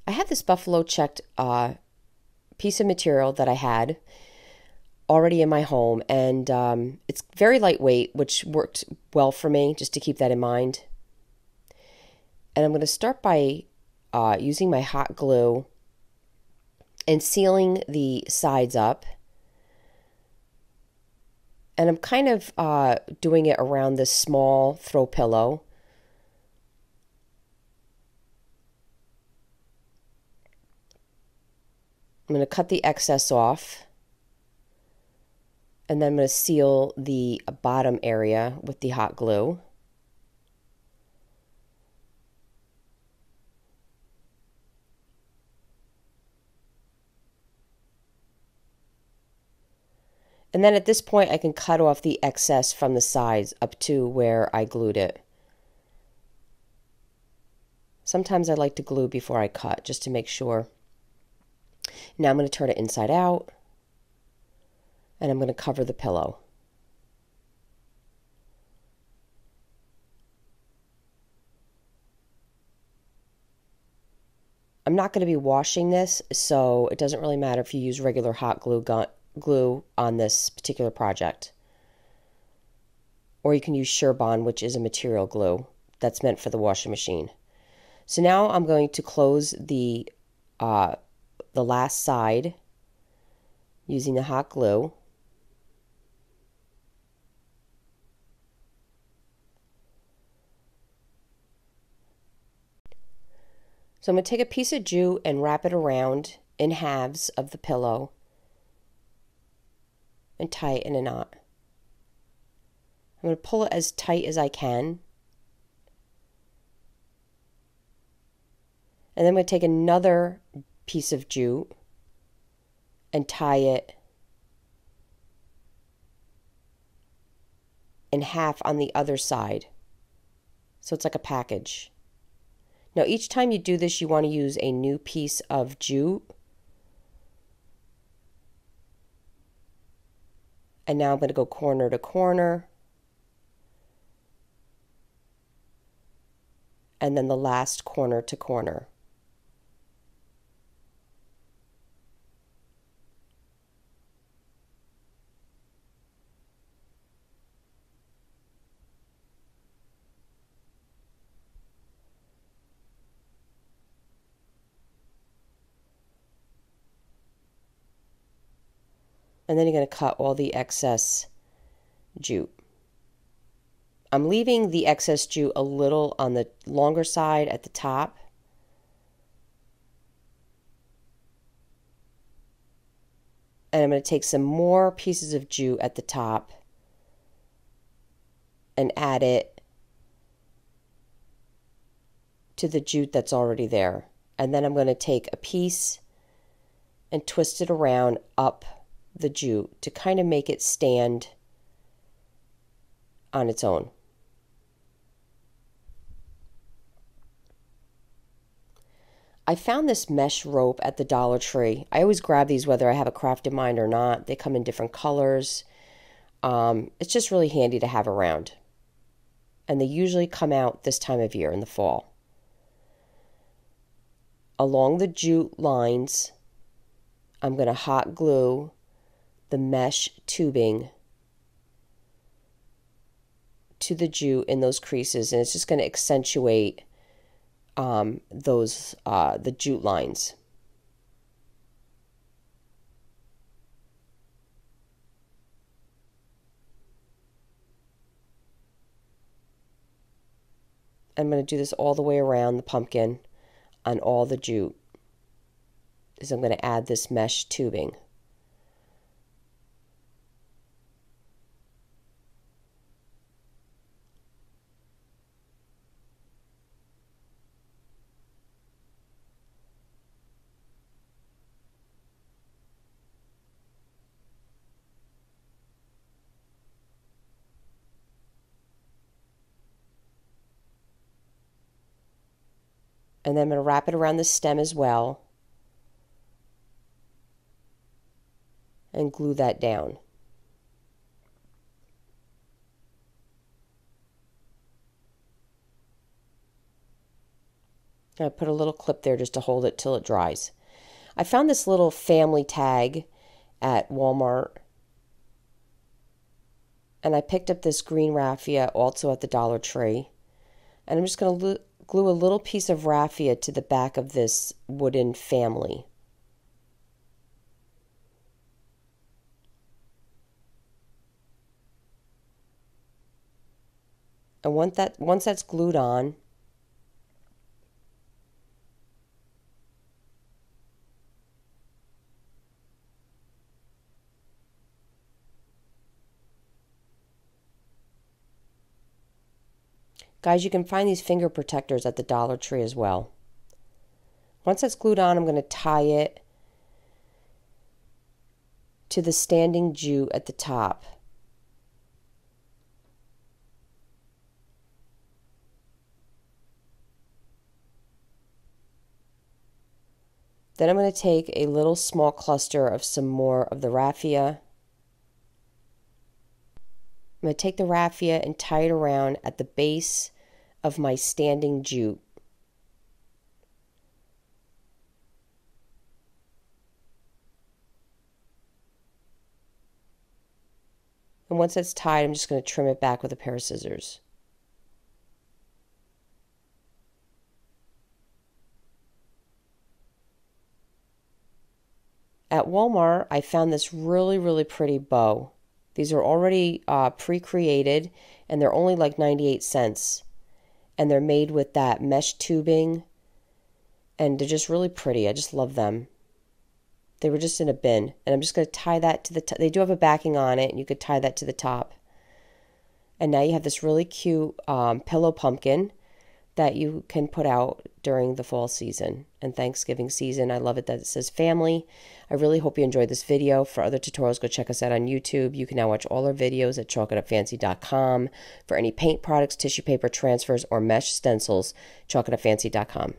I had this buffalo checked piece of material that I had already in my home, and it's very lightweight, which worked well for me, just to keep that in mind. And I'm going to start by using my hot glue and sealing the sides up. And I'm kind of doing it around this small throw pillow. I'm going to cut the excess off. And then I'm going to seal the bottom area with the hot glue. And then at this point I can cut off the excess from the sides up to where I glued it. Sometimes I like to glue before I cut, just to make sure. Now I'm going to turn it inside out, and I'm going to cover the pillow. I'm not going to be washing this, so it doesn't really matter if you use regular hot glue on this particular project. Or you can use Surebond, which is a material glue that's meant for the washing machine. So now I'm going to close the last side using the hot glue. So I'm going to take a piece of jute and wrap it around in halves of the pillow and tie it in a knot. I'm going to pull it as tight as I can. And then I'm going to take another piece of jute and tie it in half on the other side. So it's like a package. Now each time you do this, you want to use a new piece of jute. And now I'm going to go corner to corner. And then the last corner to corner. And then you're going to cut all the excess jute. I'm leaving the excess jute a little on the longer side at the top. And I'm going to take some more pieces of jute at the top and add it to the jute that's already there. And then I'm going to take a piece and twist it around up the jute to kind of make it stand on its own. I found this mesh rope at the Dollar Tree. I always grab these whether I have a craft in mind or not. They come in different colors. It's just really handy to have around. And they usually come out this time of year in the fall. Along the jute lines, I'm going to hot glue the mesh tubing to the jute in those creases, and it's just going to accentuate the jute lines. I'm going to do this all the way around the pumpkin on all the jute, is I'm going to add this mesh tubing. And then I'm going to wrap it around the stem as well and glue that down. I put a little clip there just to hold it till it dries. I found this little family tag at Walmart, and I picked up this green raffia also at the Dollar Tree. And I'm just going to glue a little piece of raffia to the back of this wooden family. And once that's glued on, guys, you can find these finger protectors at the Dollar Tree as well. Once that's glued on, I'm going to tie it to the standing jute at the top. Then I'm going to take a little small cluster of some more of the raffia. I'm going to take the raffia and tie it around at the base of my standing jute. And once it's tied, I'm just going to trim it back with a pair of scissors. At Walmart, I found this really, really pretty bow. These are already pre-created, and they're only like 98 cents. And they're made with that mesh tubing, and they're just really pretty. I just love them. They were just in a bin, and I'm just going to tie that to the top. They do have a backing on it, and you could tie that to the top. And now you have this really cute pillow pumpkin that you can put out during the fall season and Thanksgiving season. I love it that it says family. I really hope you enjoyed this video. For other tutorials, go check us out on YouTube. You can now watch all our videos at chalkitupfancy.com. For any paint products, tissue paper transfers, or mesh stencils, chalkitupfancy.com.